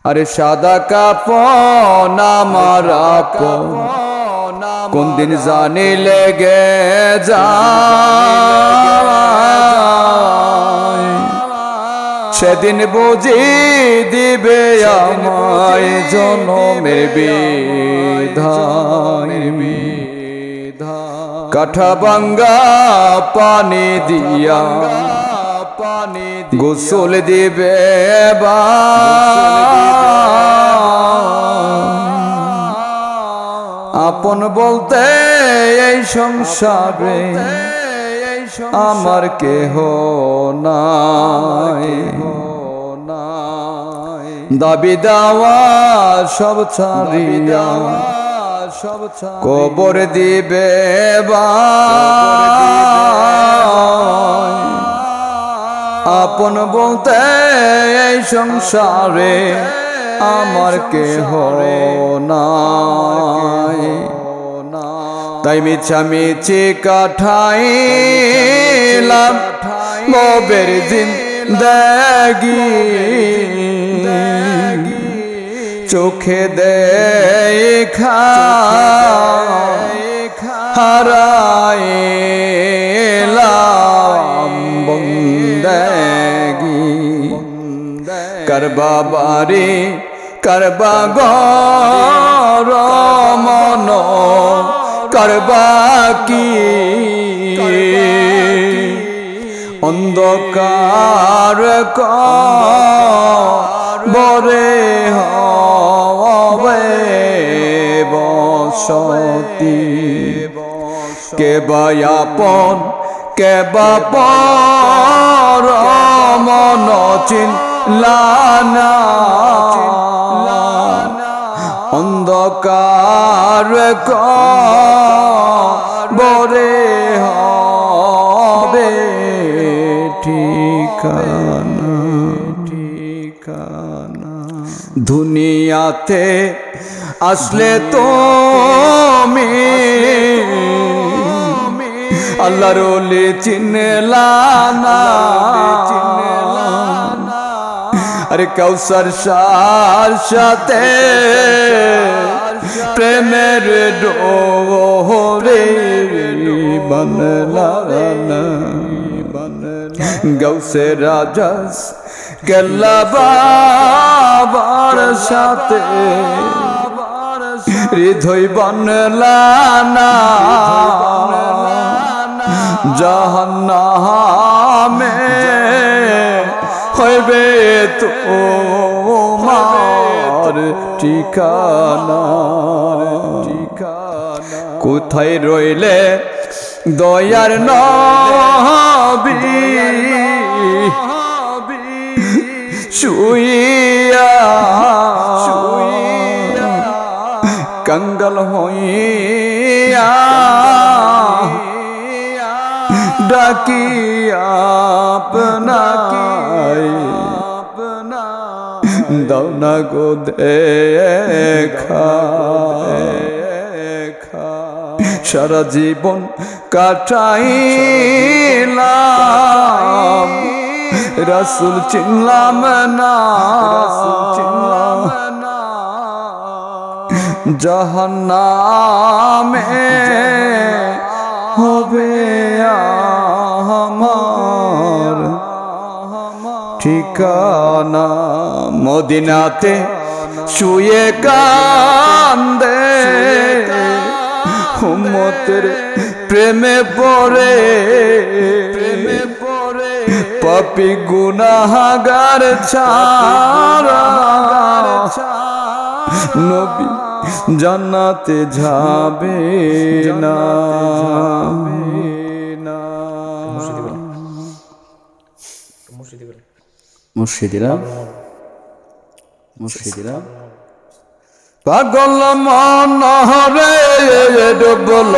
আরে সাদা কাফন আমার আপন কোন দিন জানি লেগে যায় সেদিন বুঝি দিবে আমায় জনমের বিধান কাঠা ভাঙ্গা পানি দিয়া গোসল দিবে আপন বলতে এই সংসারে আমার কেহ নাই দাবি দাওয়া সব ছাড়িয়া কবর দিবে আপন বলতে এই সংসারে আমার কেহ নাই তাই মিছামিছি কাটাইলাম মবের জিন্দেগি চোখে দেখা হারাইলাম বন্দেগি করবা বাড়ি করবা ঘর মন করবা কি অন্ধকার বরে হবে বসতি কে বায়াপন কে বাপর মন চিনলানা অন্ধকার বরে হবে ঠিকানা দুনিয়াতে আসলে তুমি আল্লাহর ওলি চিনলানা আরে কাউসার শার সাথে প্রেমের ডোরে বানলানা গৌসে রাজাস কেল্লা বাবার সাথে হৃদয় বানলানা জাহান্নামে হইবে তোমার ঠিকানা কোথায় রইলে দয়ার নবী শুইয়া कंगल होइया डाकी अपना दौना को देखा सारा जीवन काटाइलाम रसूल चिनलाम ना জাহান্নামে হবে আমার ঠিকানা মদিনাতে শুয়ে কান্দে উম্মতের প্রেমে পড়ে পাপী গুনাহগার ছাড়া নবী জান্নাতে যাবে না মুর্শিদিরা পাগল মন রে ডুবল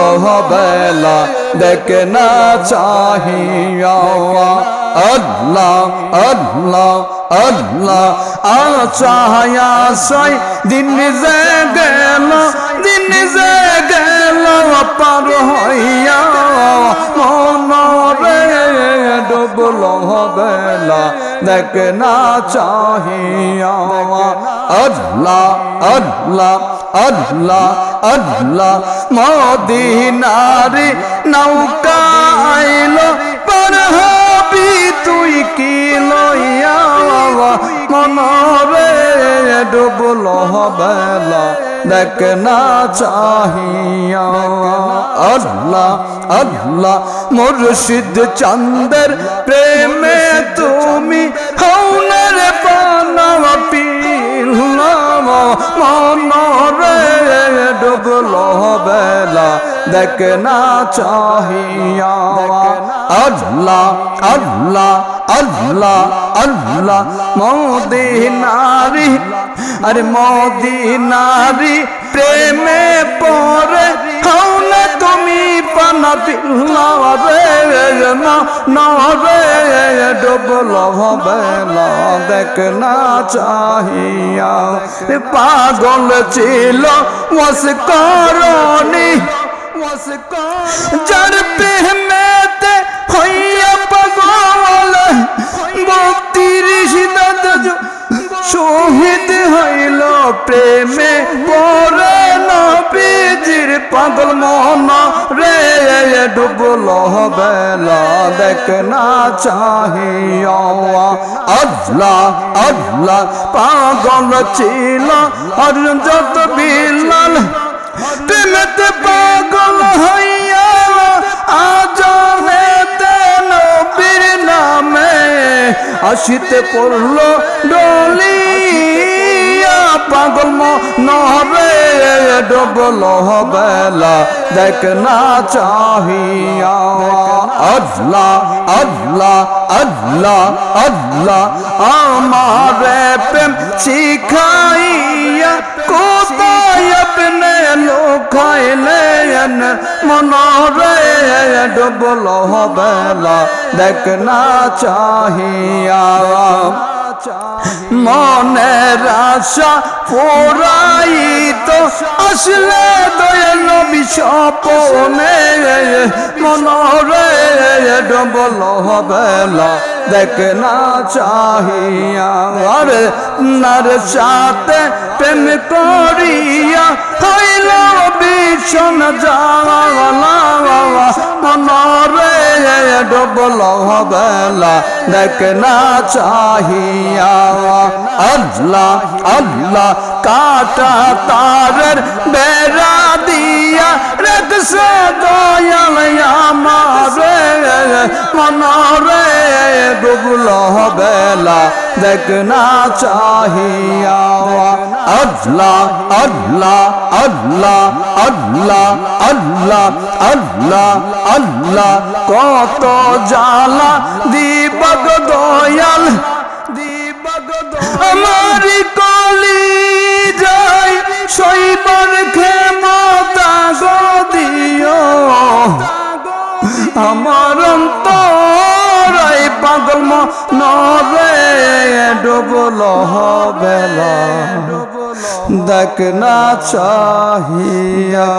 বেলা দেখে না চাহিয়া আল্লাহ আল্লাহ আল্লাহ আশায়া সই দিন যে গেল দিন যে গেল পার হইয়া মনরে ডুবল বেলা দেখ না চাহিয়া আল্লাহ আল্লাহ আল্লাহ আল্লাহ মদিনারে নৌকা আইলো পার হবি তুই কি লইয়া মনরে ডুবল বেলা দেখ না চাহিয়া আল্লাহ আল্লাহ মুর্শিদ চন্দের প্রেমে তুমি হৌনার পানা পিলা মনরে ডুবল বেলা দেখ না চাহিয়া আল্লাহ আল্লাহ আল্লাহ আল্লাহ মদিনারি আরে মদিনারি প্রেমে পরে হও না তুমি পানা পিলা রে নরে ডুবল বেলা দেখ না চাহিয়া পাগল ছিল ওয়াস করনি যার প্রেমেতে হইয়া পাগল 32 দাঁত শহীদ হইল প্রেমে পরে নবীজির পাগল মন রে ডুবল বেলা দেখ না চাহিয়া আল্লাহ আল্লাহ পাগল ছিল আর যত বিলাল প্রেমেতে পাগল হইয়া আজ হেতে নবীর নামে আসিতে পড়ল ডলিয়া পাগল মনরে ডুবল বেলা দেখ না চাহিয়া আল্লাহ আল্লাহ আল্লাহ আল্লাহ আমারে প্রেম শিখাইয়া কোথায় আপনি লোকাইলেন মনরে ডুবল বেলা দেখ না চাহিয়া মনের আশা পুরাইতো আসলে দয়াল নবী স্বপনে মনরে ডুবল বেলা দেখ না চাহিয়া আরে নার সাথে প্রেম করিয়া হইল ভীষণ জাওয়ালা মনরে ডুবল বেলা দেখ না চাহিয়া আল্লাহ আল্লাহ কাটা তারের বেড়া দিয়া রেখছে দয়াল আমারে মনরে ডুবল বেলা দেখ না চাহিয়া আল্লাহ আল্লাহ আল্লাহ আল্লাহ আল্লাহ আল্লাহ আল্লাহ কত জালা দিবগ দয়াল আমার কলি যাই সইবার ক্ষমতা গো দিও আমার অন্তরাই পাগল মনরে ডুবল বেলা দেখ না চাহিয়া।